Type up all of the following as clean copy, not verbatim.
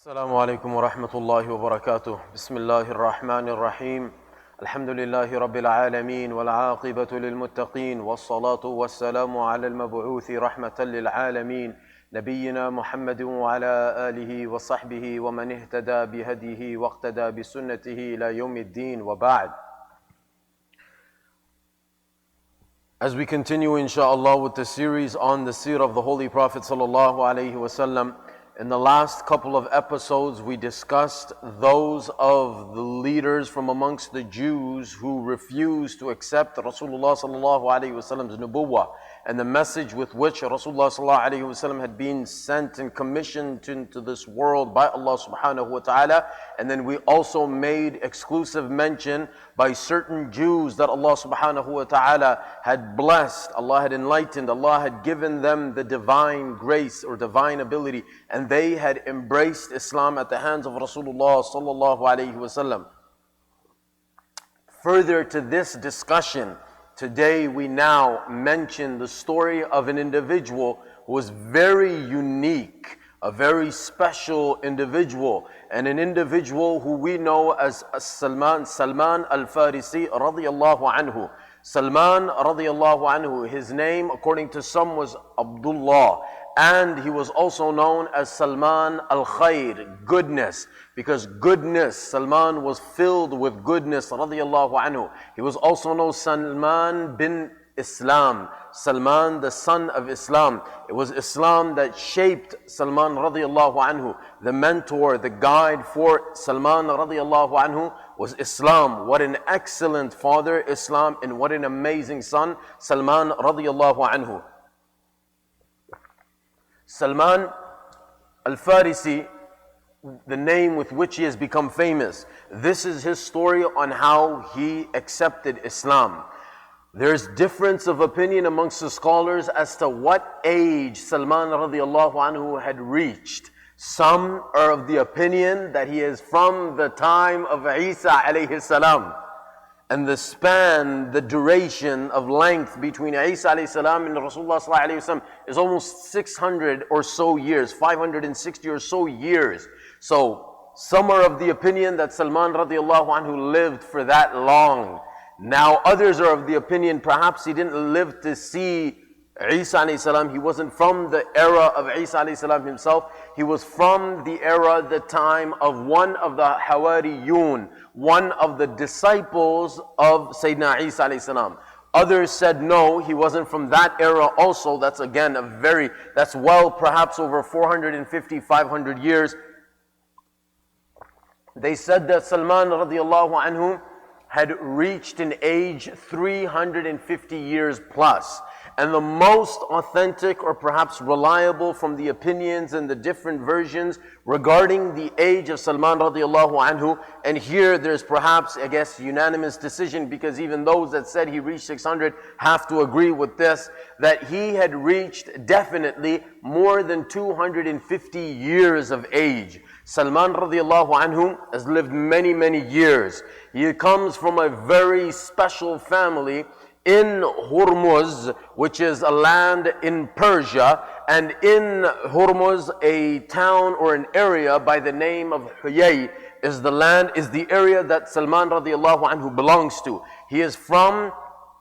السلام عليكم ورحمة الله وبركاته. بسم الله الرحمن الرحيم. الحمد لله رب العالمين والعاقبة للمتقين والصلاة والسلام على المبعوث رحمة للعالمين نبينا محمد وعلى آله وصحبه ومن اهتدى بهديه واقتدى بسنته إلى يوم الدين وبعد. As we continue inshaAllah with the series on the Seerah of the Holy Prophet sallallahu alaihi wasallam, in the last couple of episodes we discussed those of the leaders from amongst the Jews who refused to accept Rasulullah sallallahu alaihi wasallam's nubuwwah and the message with which Rasulullah sallallahu alaihi wasallam had been sent and commissioned into this world by Allah subhanahu wa ta'ala. And then we also made exclusive mention by certain Jews that Allah subhanahu wa ta'ala had blessed, Allah had enlightened, Allah had given them the divine grace or divine ability, and they had embraced Islam at the hands of Rasulullah sallallahu alaihi wasallam. Further to this discussion, today we now mention the story of an individual who was very unique, a very special individual, and an individual who we know as Salman al-Farisi radiyallahu anhu. Salman radiyallahu anhu, his name according to some was Abdullah, and he was also known as Salman al-Khair, goodness, because goodness, Salman was filled with goodness radiyallahu anhu. He was also known Salman bin Islam, Salman the son of Islam. It was Islam that shaped Salman radiyallahu anhu. The mentor, the guide for Salman radiyallahu anhu was Islam. What an excellent father, Islam, and what an amazing son, Salman radiyallahu anhu. Salman al-Farisi, the name with which he has become famous. This is his story on how he accepted Islam. There's difference of opinion amongst the scholars as to what age Salman radiyallahu anhu had reached. Some are of the opinion that he is from the time of Isa alayhi salam. And the span, the duration of length between Isa alayhi salam and Rasulullah sallallahu alayhi wasallam is almost 600 or so years, 560 or so years. So some are of the opinion that Salman radiyallahu anhu lived for that long. Now others are of the opinion perhaps he didn't live to see Isa alayhi salam. He wasn't from the era of Isa alayhi salam himself. He was from the era, the time of one of the Hawariyun, one of the disciples of Sayyidina Isa alayhi salam. Others said no, he wasn't from that era also. That's again that's well perhaps over 450, 500 years. They said that Salman radiyallahu anhu had reached an age 350 years plus. And the most authentic or perhaps reliable from the opinions and the different versions regarding the age of Salman radiyallahu anhu, and here there's perhaps, I guess, unanimous decision, because even those that said he reached 600 have to agree with this, that he had reached definitely more than 250 years of age. Salman radiyallahu anhu has lived many, many years. He comes from a very special family in Hormuz, which is a land in Persia, and in Hormuz, a town or an area by the name of Huyay is the area that Salman radiyallahu anhu belongs to. He is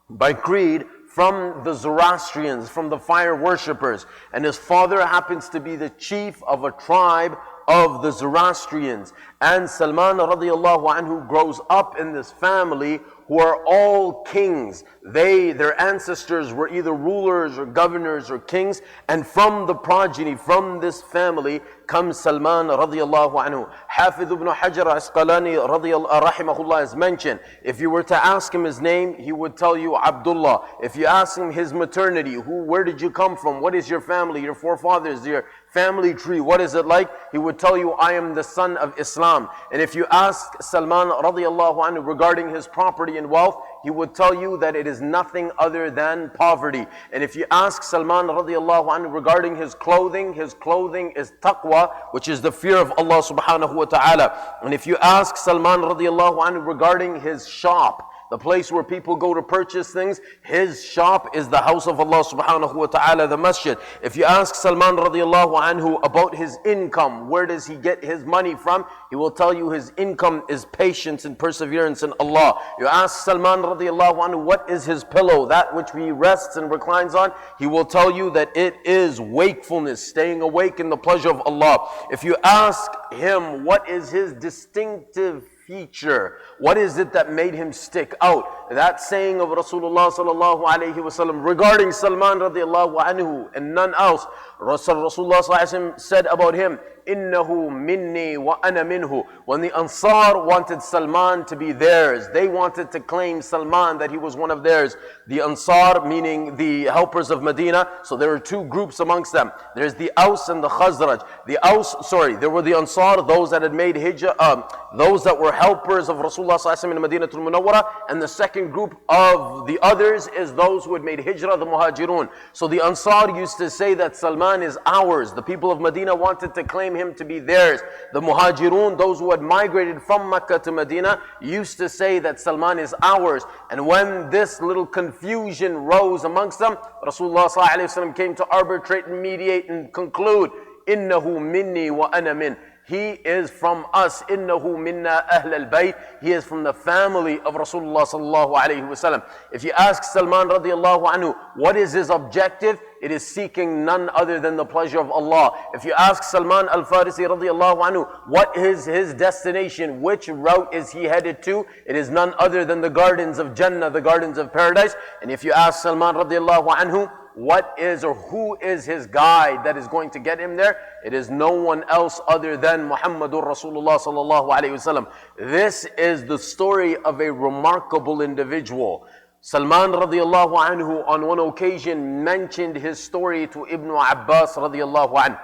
by creed, from the Zoroastrians, from the fire worshippers, and his father happens to be the chief of a tribe of the Zoroastrians. And Salman radiyallahu anhu grows up in this family who are all kings. Their ancestors were either rulers or governors or kings, and from the progeny, from this family comes Salman radiyallahu anhu. Hafidh ibn Hajar Asqalani rahimahullah has mentioned, if you were to ask him his name, he would tell you Abdullah. If you ask him his maternity, where did you come from, what is your family, your forefathers, your family tree, what is it like, he would tell you, I am the son of Islam. And if you ask Salman radiyallahu anhu regarding his property and wealth, he would tell you that it is nothing other than poverty. And if you ask Salman radiyallahu anhu regarding his clothing is taqwa, which is the fear of Allah subhanahu wa ta'ala. And if you ask Salman radiyallahu anhu regarding his shop, the place where people go to purchase things. His shop is the house of Allah subhanahu wa ta'ala, the masjid. If you ask Salman radiallahu anhu about his income, where does he get his money from? He will tell you his income is patience and perseverance in Allah. You ask Salman radiallahu anhu, what is his pillow, that which he rests and reclines on? He will tell you that it is wakefulness, staying awake in the pleasure of Allah. If you ask him what is his distinctive feature, what is it that made him stick out, that saying of Rasulullah sallallahu alayhi wasallam regarding Salman radiallahu anhu and none else, Rasulullah sallallahu alayhi wasallam said about him, innahu minni wa ana minhu. When the Ansar wanted Salman to be theirs, they wanted to claim Salman that he was one of theirs. The Ansar, meaning the helpers of Medina. So there are two groups amongst them. There's the Aus and the Khazraj. There were the Ansar, those that had made hijrah, those that were helpers of Rasulullah sallallahu alaihi wasallam in Madinatul Munawwara, and the second group of the others is those who had made hijrah, the Muhajirun. So the Ansar used to say that Salman is ours. The people of Medina wanted to claim him to be theirs. The Muhajirun, those who had migrated from Mecca to Medina, used to say that Salman is ours. And when this little confusion rose amongst them, Rasulullah sallallahu alaihi wasallam came to arbitrate and mediate and conclude, innahu minni wa ana min. He is from us. Innahu minna ahl al-bayt. He is from the family of Rasulullah sallallahu alayhi wasallam. If you ask Salman radiallahu anhu, what is his objective? It is seeking none other than the pleasure of Allah. If you ask Salman al-Farisi radiallahu anhu, what is his destination? Which route is he headed to? It is none other than the gardens of Jannah, the gardens of paradise. And if you ask Salman radiallahu anhu, what is or who is his guide that is going to get him there? It is no one else other than Muhammadur Rasulullah sallallahu alayhi wasallam. This is the story of a remarkable individual. Salman radiallahu anhu on one occasion mentioned his story to Ibn Abbas radiallahu anhu.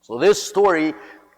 So this story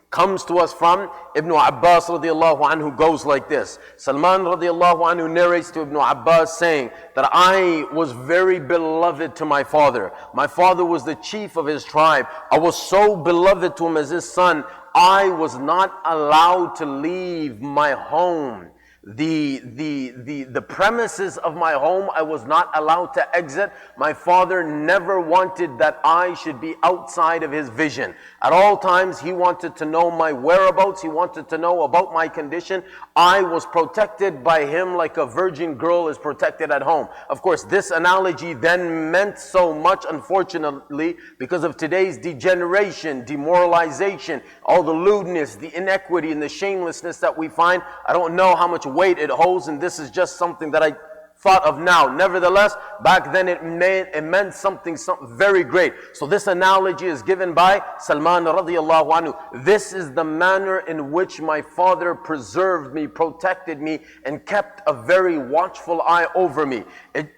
comes to us from Ibn Abbas radiallahu anhu, goes like this. Salman radiallahu anhu narrates to Ibn Abbas saying that I was very beloved to my father. My father was the chief of his tribe. I was so beloved to him as his son, I was not allowed to leave my home. The premises of my home, I was not allowed to exit. My father never wanted that I should be outside of his vision. At all times, he wanted to know my whereabouts. He wanted to know about my condition. I was protected by him like a virgin girl is protected at home. Of course, this analogy then meant so much, unfortunately, because of today's degeneration, demoralization, all the lewdness, the inequity, and the shamelessness that we find. I don't know how much weight it holds, and this is just something that I thought of now. Nevertheless, back then it meant something very great. So this analogy is given by Salman radiallahu anhu. This is the manner in which my father preserved me, protected me, and kept a very watchful eye over me.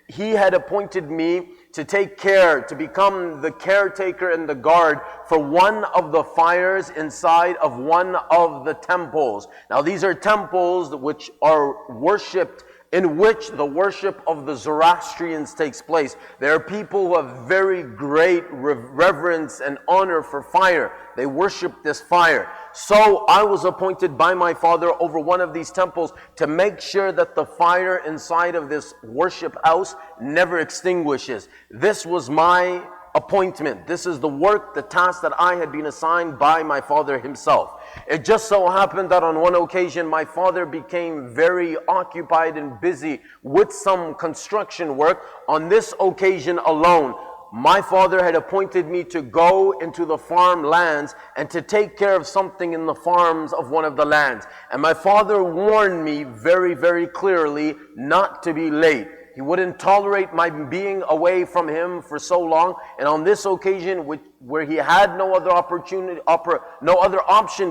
He had appointed me to take care, to become the caretaker and the guard for one of the fires inside of one of the temples. Now these are temples which are worshipped, in which the worship of the Zoroastrians takes place. There are people who have very great reverence and honor for fire. They worship this fire. So I was appointed by my father over one of these temples to make sure that the fire inside of this worship house never extinguishes. This was my appointment. This is the work, the task that I had been assigned by my father himself. It just so happened that on one occasion my father became very occupied and busy with some construction work. On this occasion alone, my father had appointed me to go into the farmlands and to take care of something in the farms of one of the lands. And my father warned me very, very clearly not to be late. He wouldn't tolerate my being away from him for so long. And on this occasion, where he had no other option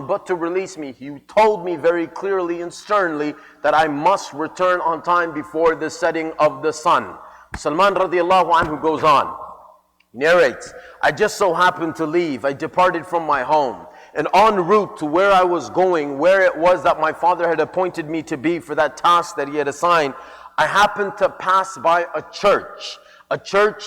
but to release me, he told me very clearly and sternly that I must return on time before the setting of the sun. Salman radiallahu anhu goes on, narrates, I just so happened to leave. I departed from my home. And en route to where I was going, where it was that my father had appointed me to be for that task that he had assigned, I happened to pass by a church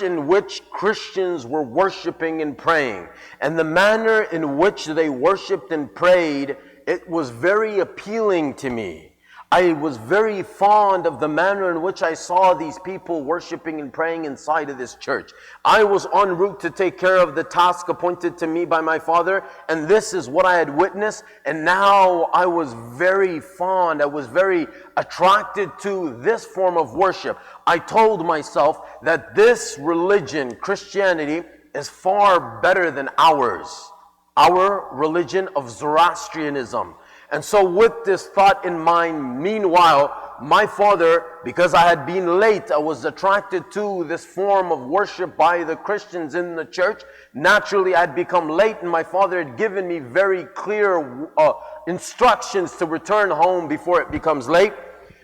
in which Christians were worshiping and praying. And the manner in which they worshiped and prayed, it was very appealing to me. I was very fond of the manner in which I saw these people worshiping and praying inside of this church. I was en route to take care of the task appointed to me by my father, and this is what I had witnessed. And now I was very fond, I was very attracted to this form of worship. I told myself that this religion, Christianity, is far better than ours. Our religion of Zoroastrianism. And so with this thought in mind, meanwhile, my father, because I had been late, I was attracted to this form of worship by the Christians in the church. Naturally, I had become late, and my father had given me very clear instructions to return home before it becomes late.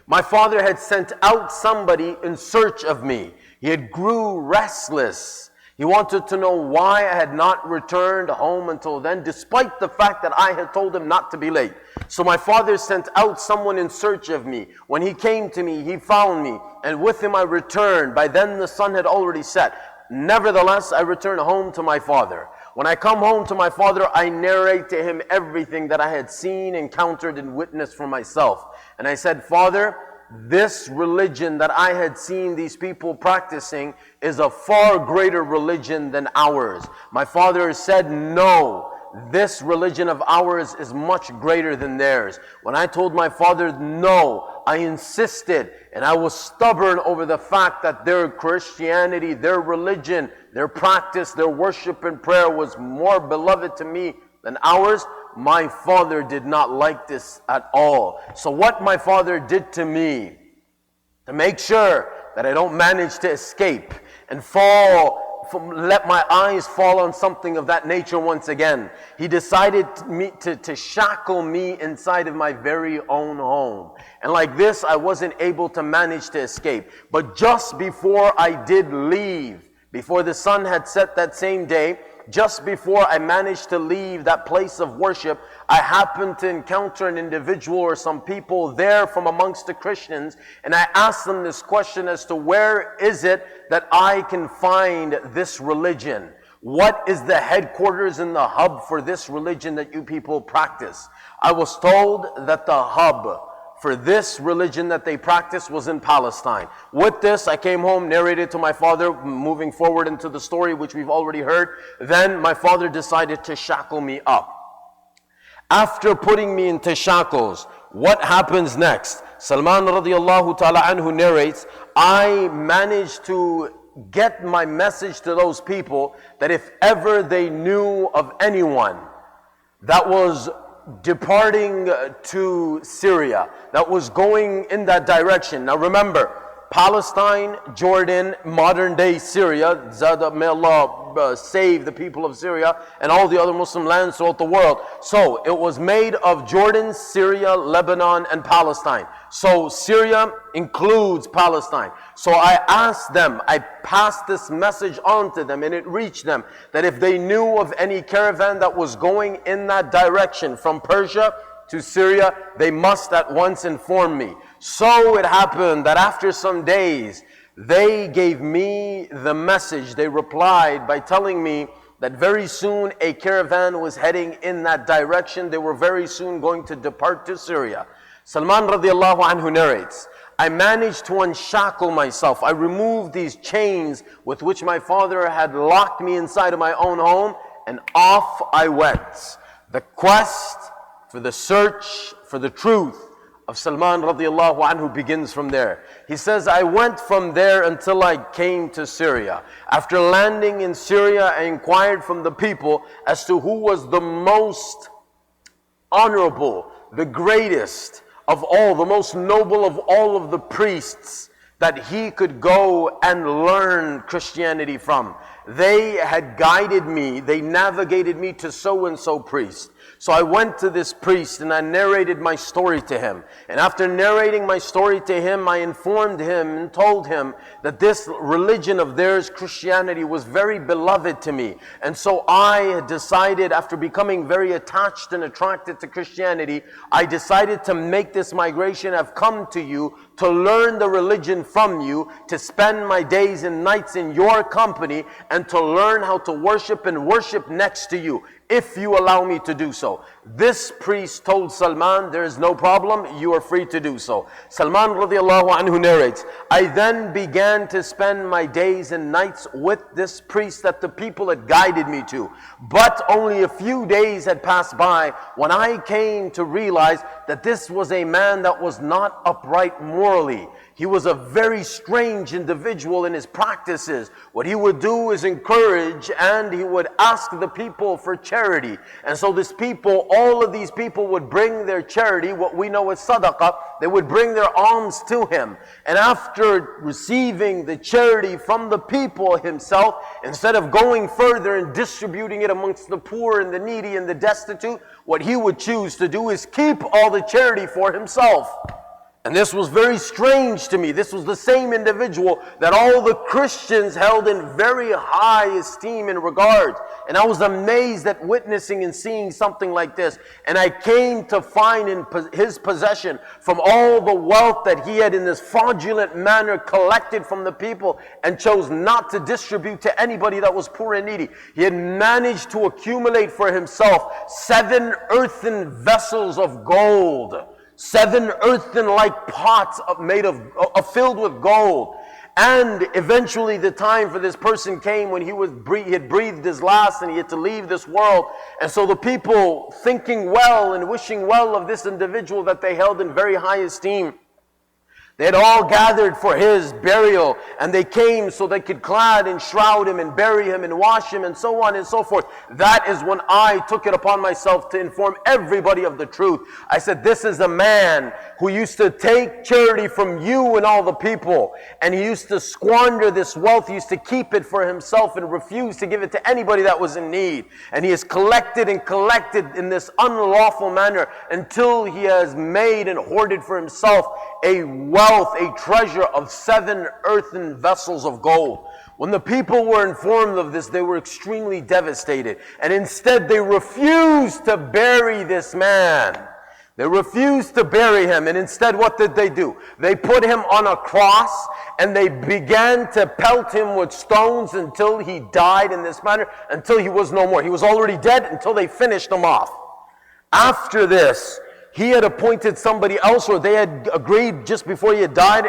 My father had sent out somebody in search of me. He had grew restless. He wanted to know why I had not returned home until then, despite the fact that I had told him not to be late. So my father sent out someone in search of me. When he came to me, he found me, and with him I returned. By then the sun had already set. Nevertheless, I returned home to my father. When I come home to my father, I narrate to him everything that I had seen, encountered, and witnessed for myself. And I said, Father, this religion that I had seen these people practicing is a far greater religion than ours. My father said, no, this religion of ours is much greater than theirs. When I told my father no, I insisted, and I was stubborn over the fact that their Christianity, their religion, their practice, their worship and prayer was more beloved to me than ours. My father did not like this at all. So what my father did to me, to make sure that I don't manage to escape and let my eyes fall on something of that nature once again, he decided to shackle me inside of my very own home. And like this, I wasn't able to manage to escape. But just before I did leave, before the sun had set that same day, just before I managed to leave that place of worship, I happened to encounter an individual or some people there from amongst the Christians, and I asked them this question as to where is it that I can find this religion? What is the headquarters and the hub for this religion that you people practice? I was told that the hub for this religion that they practice was in Palestine. With this, I came home, narrated to my father, moving forward into the story which we've already heard. Then my father decided to shackle me up. After putting me into shackles, what happens next? Salman radiallahu ta'ala anhu narrates, I managed to get my message to those people that if ever they knew of anyone that was departing to Syria, that was going in that direction. Now remember, Palestine, Jordan, modern day Syria, may Allah save the people of Syria and all the other Muslim lands throughout the world. So it was made of Jordan, Syria, Lebanon, and Palestine. So Syria includes Palestine. So I asked them, I passed this message on to them, and it reached them that if they knew of any caravan that was going in that direction from Persia to Syria, they must at once inform me. So it happened that after some days, they gave me the message. They replied by telling me that very soon a caravan was heading in that direction. They were very soon going to depart to Syria. Salman radiallahu anhu narrates, I managed to unshackle myself. I removed these chains with which my father had locked me inside of my own home, and off I went. The quest for the search for the truth of Salman radiallahu anhu begins from there. He says, I went from there until I came to Syria. After landing in Syria, I inquired from the people as to who was the most honorable, the greatest of all, the most noble of all of the priests that he could go and learn Christianity from. They had guided me, they navigated me to so-and-so priest. So I went to this priest and I narrated my story to him. And after narrating my story to him, I informed him and told him that this religion of theirs, Christianity, was very beloved to me. And so I decided, after becoming very attached and attracted to Christianity, I decided to make this migration. I've come to you to learn the religion from you, to spend my days and nights in your company, and to learn how to worship and worship next to you. if you allow me to do so. This priest told Salman, there is no problem, you are free to do so. Salman radiallahu anhu narrates, I then began to spend my days and nights with this priest that the people had guided me to. But only a few days had passed by when I came to realize that this was a man that was not upright morally. He was a very strange individual in his practices. What he would do is encourage, and he would ask the people for charity. And so all of these people would bring their charity, what we know as sadaqah, they would bring their alms to him. And after receiving the charity from the people himself, instead of going further and distributing it amongst the poor and the needy and the destitute, what he would choose to do is keep all the charity for himself. And this was very strange to me. This was the same individual that all the Christians held in very high esteem and regard. And I was amazed at witnessing and seeing something like this. And I came to find in his possession, from all the wealth that he had in this fraudulent manner collected from the people and chose not to distribute to anybody that was poor and needy. He had managed to accumulate for himself 7 earthen vessels of gold. 7 earthen-like pots filled with gold. And eventually the time for this person came when he had breathed his last and he had to leave this world. And so the people, thinking well and wishing well of this individual that they held in very high esteem, they had all gathered for his burial, and they came so they could clad and shroud him and bury him and wash him and so on and so forth. That is when I took it upon myself to inform everybody of the truth. I said, this is a man who used to take charity from you and all the people, and he used to squander this wealth. He used to keep it for himself and refuse to give it to anybody that was in need. And he has collected and collected in this unlawful manner until he has made and hoarded for himself a treasure of 7 earthen vessels of gold. When the people were informed of this, they were extremely devastated. And instead, they refused to bury this man. They refused to bury him. And instead, what did they do? They put him on a cross, and they began to pelt him with stones until he died in this manner, until he was no more. He was already dead until they finished him off. After this, he had appointed somebody else, or they had agreed just before he had died,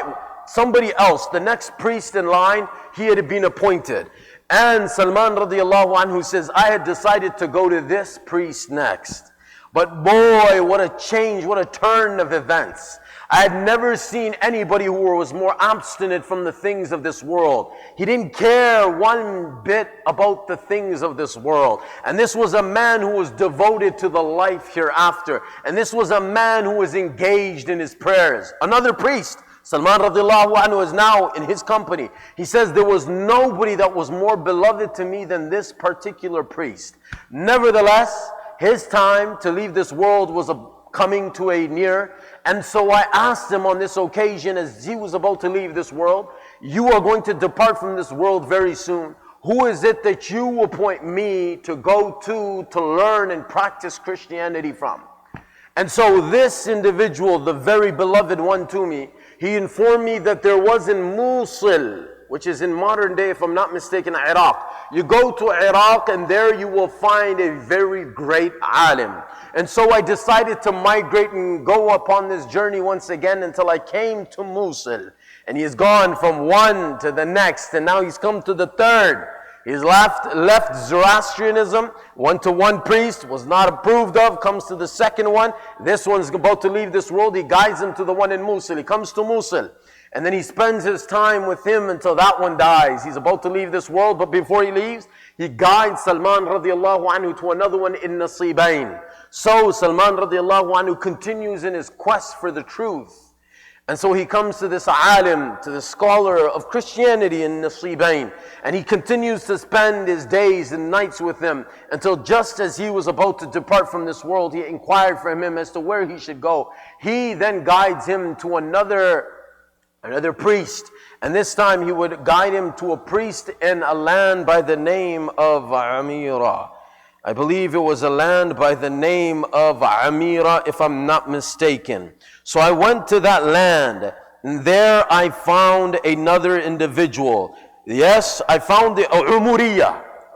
somebody else, the next priest in line, he had been appointed. And Salman radiallahu anhu says, I had decided to go to this priest next. But boy, what a change, what a turn of events. I had never seen anybody who was more abstinent from the things of this world. He didn't care one bit about the things of this world. And this was a man who was devoted to the life hereafter. And this was a man who was engaged in his prayers. Another priest, Salman radiallahu anhu, is now in his company. He says, there was nobody that was more beloved to me than this particular priest. Nevertheless, his time to leave this world was coming to a near. And so I asked him on this occasion, as he was about to leave this world, you are going to depart from this world very soon. Who is it that you appoint me to go to learn and practice Christianity from? And so this individual, the very beloved one to me, he informed me that there was in Mosul, which is in modern day, if I'm not mistaken, Iraq. You go to Iraq and there you will find a very great alim. And so I decided to migrate and go upon this journey once again until I came to Mosul. And he has gone from one to the next, and now he's come to the third. He's left Zoroastrianism, went to one priest, was not approved of, comes to the second one. This one's about to leave this world. He guides him to the one in Mosul. He comes to Mosul. And then he spends his time with him until that one dies. He's about to leave this world, but before he leaves, he guides Salman radiallahu anhu to another one in Nasibain. So Salman radiallahu anhu continues in his quest for the truth. And so he comes to this alim, to the scholar of Christianity in Nasibain. And he continues to spend his days and nights with him until just as he was about to depart from this world, he inquired from him as to where he should go. He then guides him to another priest. And this time he would guide him to a priest in a land by the name of Amira. I believe it was a land by the name of Amira, if I'm not mistaken. So I went to that land, and there I found another individual. Yes, I found the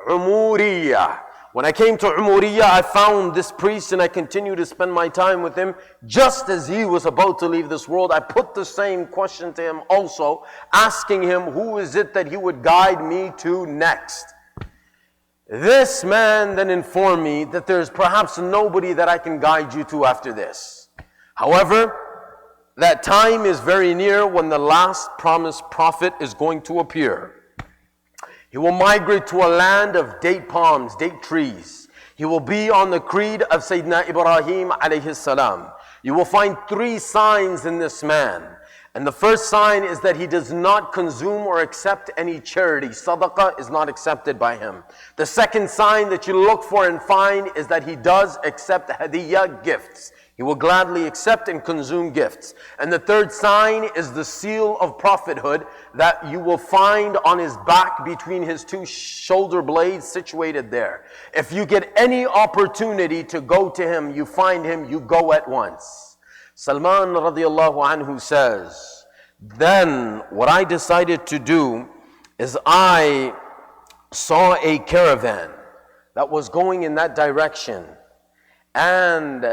Umuriyah. When I came to Umuriyah, I found this priest and I continued to spend my time with him. Just as he was about to leave this world, I put the same question to him also, asking him, who is it that he would guide me to next? This man then informed me that there's perhaps nobody that I can guide you to after this. However, that time is very near when the last promised prophet is going to appear. He will migrate to a land of date palms, date trees. He will be on the creed of Sayyidina Ibrahim alayhi salam. You will find 3 signs in this man. And the first sign is that he does not consume or accept any charity. Sadaqah is not accepted by him. The second sign that you look for and find is that he does accept hadiyah, gifts. He will gladly accept and consume gifts. And the third sign is the seal of prophethood that you will find on his back between his 2 shoulder blades situated there. If you get any opportunity to go to him, you find him, you go at once. Salman radiallahu anhu says, then what I decided to do is I saw a caravan that was going in that direction. And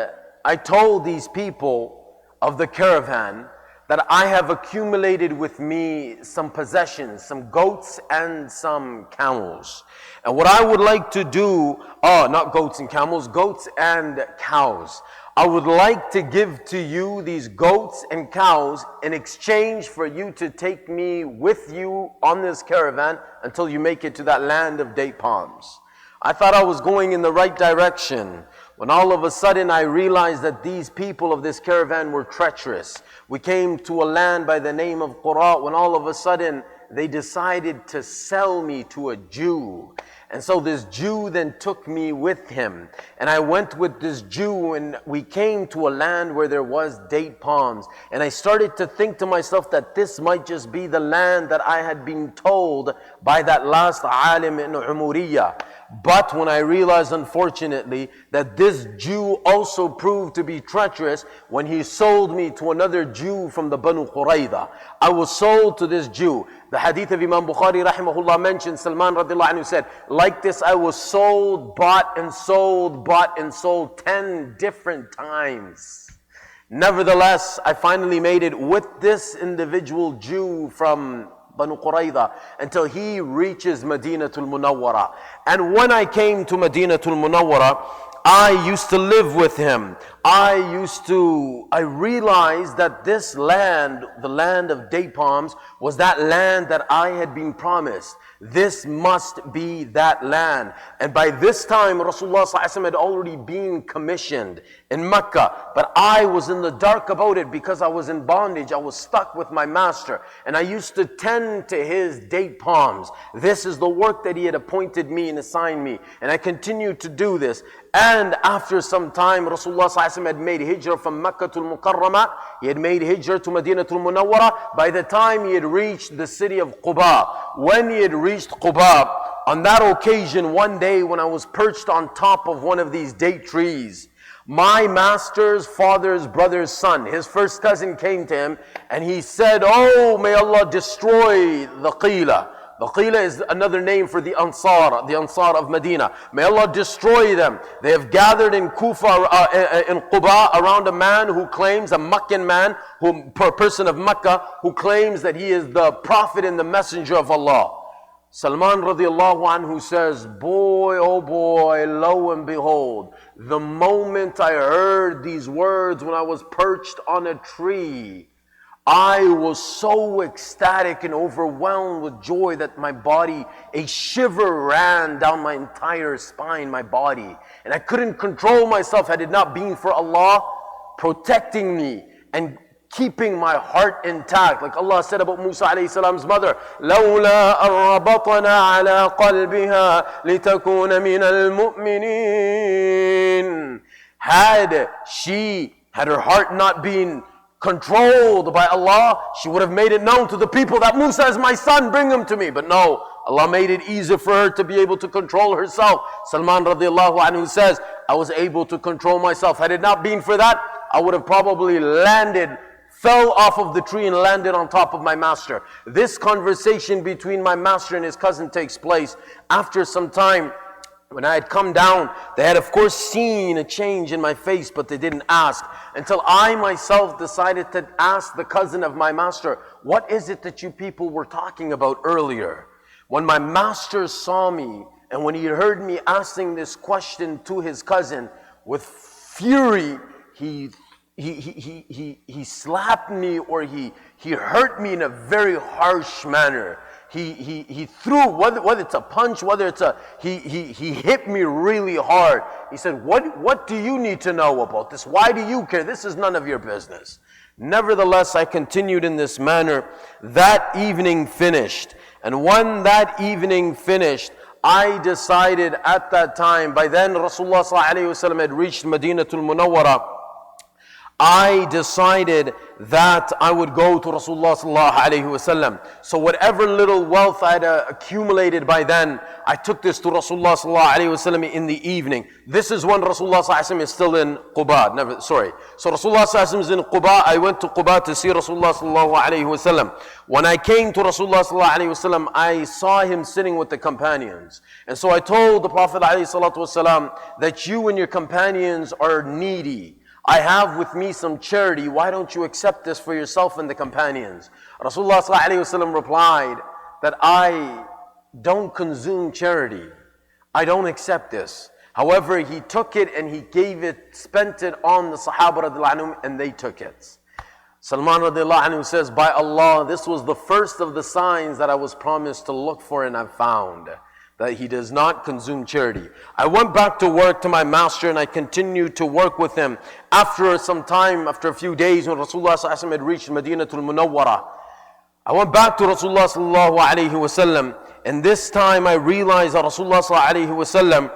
I told these people of the caravan that I have accumulated with me some possessions, some goats and some camels. And what I would like to do, not goats and camels, goats and cows. I would like to give to you these goats and cows in exchange for you to take me with you on this caravan until you make it to that land of date palms. I thought I was going in the right direction, when all of a sudden I realized that these people of this caravan were treacherous. We came to a land by the name of Qura, when all of a sudden they decided to sell me to a Jew. And so this Jew then took me with him. And I went with this Jew and we came to a land where there was date palms. And I started to think to myself that this might just be the land that I had been told by that last alim in Umuriyah. But when I realized, unfortunately, that this Jew also proved to be treacherous when he sold me to another Jew from the Banu Qurayza. I was sold to this Jew. The hadith of Imam Bukhari rahimahullah mentioned, Salman radiallahu anhu said, like this I was sold, bought and sold 10 different times. Nevertheless, I finally made it with this individual Jew from Banu Qurayza until he reaches Madinatul Munawwara. And when I came to Madinatul Munawwara, I used to live with him. I realized that this land, the land of date palms, was that land that I had been promised. This must be that land. And by this time, Rasulullah ﷺ had already been commissioned in Mecca. But I was in the dark about it because I was in bondage. I was stuck with my master. And I used to tend to his date palms. This is the work that he had appointed me and assigned me. And I continued to do this. And after some time, Rasulullah ﷺ had made hijrah from Makkah to Al-Mukarramah. He had made hijrah to Madinatul Munawwara. By the time he had reached the city of Quba, when he had reached Quba, on that occasion, one day when I was perched on top of one of these date trees, my master's father's brother's son, his first cousin, came to him and he said, "Oh, may Allah destroy the Qila." The Qila is another name for the Ansar of Medina. May Allah destroy them. They have gathered in Kufa, in Quba, around a man who claims, a Meccan man, person of Mecca, who claims that he is the prophet and the messenger of Allah. Salman radiallahu anhu says, boy, oh boy, lo and behold, the moment I heard these words when I was perched on a tree, I was so ecstatic and overwhelmed with joy that my body, a shiver ran down my entire spine, my body. And I couldn't control myself had it not been for Allah protecting me and keeping my heart intact. Like Allah said about Musa alayhi salam's mother, لَوْلَا أَرَّبَطْنَا عَلَىٰ قَلْبِهَا لِتَكُونَ مِنَ الْمُؤْمِنِينَ. Had her heart not been controlled by Allah, she would have made it known to the people that Musa is my son, bring him to me. But no, Allah made it easy for her to be able to control herself. Salman radiallahu anhu says, I was able to control myself. Had it not been for that, I would have probably fell off of the tree and landed on top of my master. This conversation between my master and his cousin takes place. After some time, When I had come down, they had of course seen a change in my face, but they didn't ask. Until I myself decided to ask the cousin of my master, what is it that you people were talking about earlier? When my master saw me, and when he heard me asking this question to his cousin, with fury, he slapped me, or he hurt me in a very harsh manner. He threw, whether it's a punch, whether it's he hit me really hard. He said, what do you need to know about this? Why do you care? This is none of your business. Nevertheless, I continued in this manner. That evening finished. And when that evening finished, I decided at that time, by then Rasulullah ﷺ had reached Madinatul Munawwara, I decided that I would go to Rasulullah ﷺ. So whatever little wealth I had accumulated by then, I took this to Rasulullah ﷺ in the evening. This is when Rasulullah ﷺ is still in Quba. So Rasulullah ﷺ is in Quba. I went to Quba to see Rasulullah ﷺ. When I came to Rasulullah ﷺ, I saw him sitting with the companions. And so I told the Prophet ﷺ that you and your companions are needy. I have with me some charity. Why don't you accept this for yourself and the companions? Rasulullah ﷺ replied that I don't consume charity. I don't accept this. However, he took it and he gave it, spent it on the Sahaba radiallahu anhum, and they took it. Salman radiallahu anhu says, by Allah, this was the first of the signs that I was promised to look for, and I found that he does not consume charity. I went back to work to my master, and I continued to work with him. After some time, after a few days, when Rasulullah ﷺ had reached Madinatul Munawwara, I went back to Rasulullah ﷺ, and this time I realized that Rasulullah ﷺ,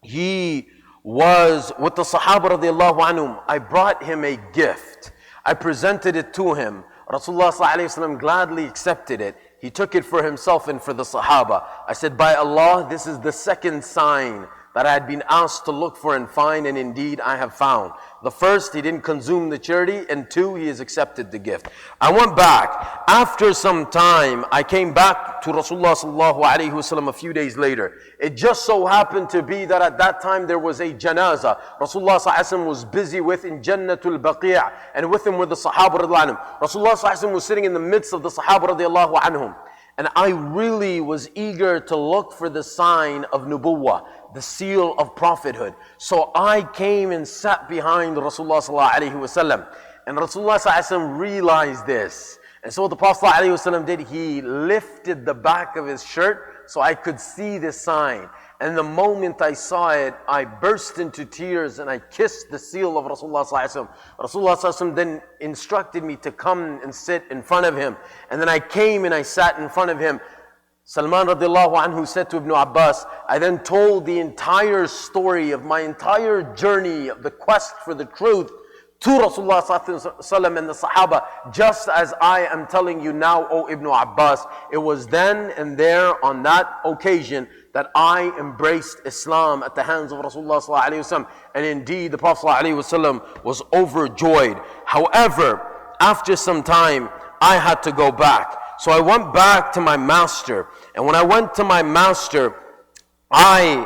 he was with the Sahaba radiallahu anhum. I brought him a gift. I presented it to him. Rasulullah ﷺ gladly accepted it. He took it for himself and for the Sahaba. I said, by Allah, this is the second sign that I had been asked to look for and find, and indeed I have found. The first, he didn't consume the charity, and two, he has accepted the gift. I went back. After some time, I came back to Rasulullah ﷺ a few days later. It just so happened to be that at that time there was a janazah. Rasulullah ﷺ was busy with in Jannatul Baqi', and with him were the Sahaba radiallahu anhum. Rasulullah ﷺ was sitting in the midst of the Sahaba radiallahu anhum. And I really was eager to look for the sign of nubuwwah, the seal of prophethood. So I came and sat behind Rasulullah ﷺ. And Rasulullah ﷺ realized this. And so what the Prophet ﷺ did, he lifted the back of his shirt so I could see this sign. And the moment I saw it, I burst into tears and I kissed the seal of Rasulullah ﷺ. Rasulullah ﷺ then instructed me to come and sit in front of him. And then I came and I sat in front of him. Salman radiallahu anhu said to Ibn Abbas, I then told the entire story of my entire journey of the quest for the truth to Rasulullah ﷺ and the Sahaba, just as I am telling you now, O Ibn Abbas. It was then and there on that occasion that I embraced Islam at the hands of Rasulullah ﷺ. And indeed, the Prophet ﷺ was overjoyed. However, after some time, I had to go back. So I went back to my master. And when I went to my master, I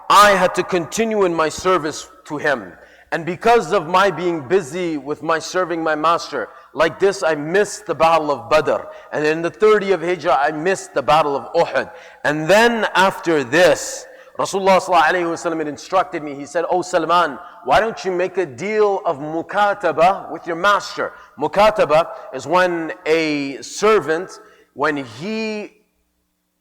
had to continue in my service to him. And because of my being busy with my serving my master, like this, I missed the battle of Badr. And in the 30th of Hijrah, I missed the battle of Uhud. And then after this, Rasulullah ﷺ had instructed me. He said, "Oh Salman, why don't you make a deal of mukataba with your master?" Mukataba is when a servant, when he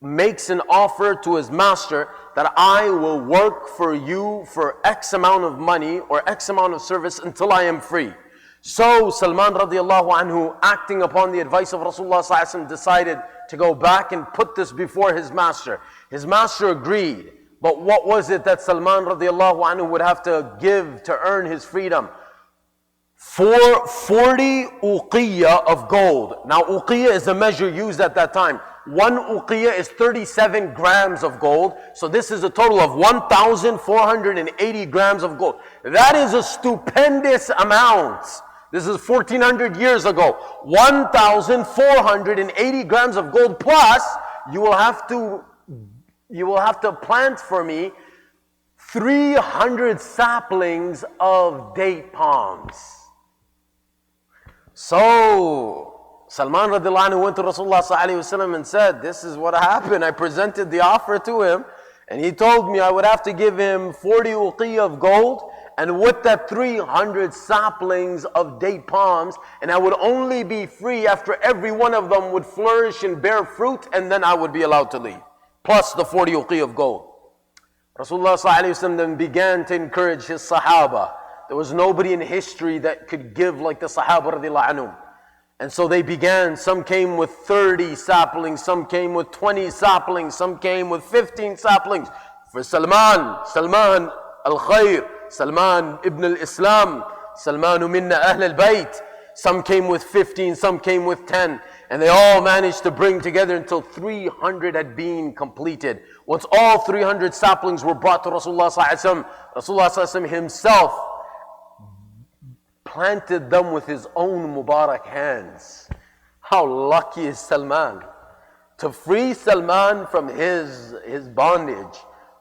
makes an offer to his master that I will work for you for X amount of money or X amount of service until I am free. So Salman radiallahu anhu, acting upon the advice of Rasulullah ﷺ, decided to go back and put this before his master. His master agreed. But what was it that Salman radiallahu anhu would have to give to earn his freedom? 40 uqiyya of gold. Now uqiyya is the measure used at that time. 1 uqiyya is 37 grams of gold. So this is a total of 1,480 grams of gold. That is a stupendous amount. This is 1400 years ago. 1,480 grams of gold, plus you will have to plant for me 300 saplings of date palms. So Salman radiallahu anhu went to Rasulullah sallallahu alayhi wasallam and said, this is what happened. I presented the offer to him and he told me I would have to give him 40 uqiyah of gold, and with that 300 saplings of date palms, and I would only be free after every one of them would flourish and bear fruit, and then I would be allowed to leave. Plus the 40 uqiyah of gold. Rasulullah sallallahu alayhi wasallam then began to encourage his sahaba. There was nobody in history that could give like the sahaba radiallahu anhum. And so they began, some came with 30 saplings, some came with 20 saplings, some came with 15 saplings. For Salman al-Khair, Salman ibn al-Islam, Salman minna ahl al-Bayt. Some came with 15, some came with 10. And they all managed to bring together until 300 had been completed. Once all 300 saplings were brought to Rasulullah sallallahu alaihi wasallam, Rasulullah sallallahu alaihi wasallam himself planted them with his own Mubarak hands. How lucky is Salman to free Salman from his bondage.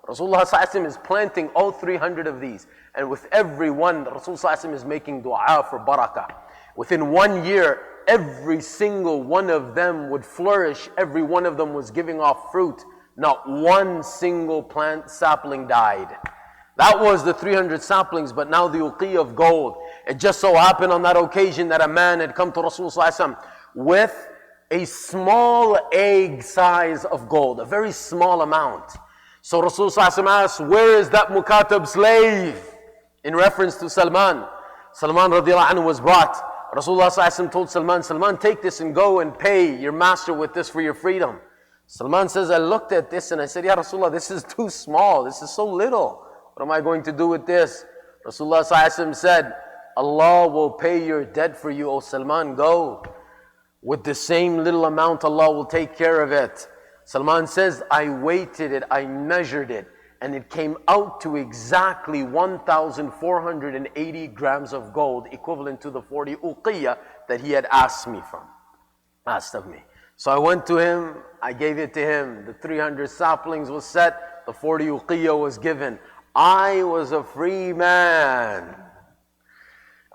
Rasulullah sallallahu alaihi wasallam is planting all 300 of these, and with every one, Rasulullah sallallahu alaihi wasallam is making dua for barakah. Within 1 year, every single one of them would flourish. Every one of them was giving off fruit. Not one single plant sapling died. That was the 300 saplings, but now the uqiyah of gold. It just so happened on that occasion that a man had come to Rasulullah with a small egg size of gold, a very small amount. So Rasulullah asked, where is that mukatab slave? In reference to Salman. Salman radiallahu anhu was brought. Rasulullah told Salman, Salman, take this and go and pay your master with this for your freedom. Salman says, I looked at this and I said, Ya Rasulullah, this is too small. This is so little. What am I going to do with this? Rasulullah said, Allah will pay your debt for you, O Salman, go. With the same little amount, Allah will take care of it. Salman says, I weighted it, I measured it, and it came out to exactly 1,480 grams of gold, equivalent to the 40 uqiyah that he had asked of me. So I went to him, I gave it to him. The 300 saplings was set, the 40 uqiyah was given. I was a free man.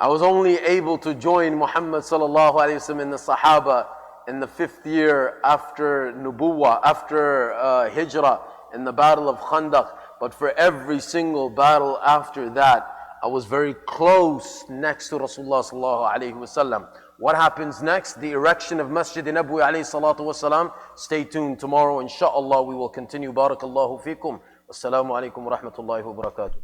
I was only able to join Muhammad sallallahu alayhi wasallam in the Sahaba in the 5th year after Nubuwah, after Hijrah, in the battle of Khandaq. But for every single battle after that, I was very close next to Rasulullah sallallahu alayhi wasallam. What happens next? The erection of Masjid Nabawi alayhi salatu wasalam. Stay tuned tomorrow. Insha'Allah we will continue. Barakallahu fikum. Assalamu alaikum wa rahmatullahi wa barakatuh.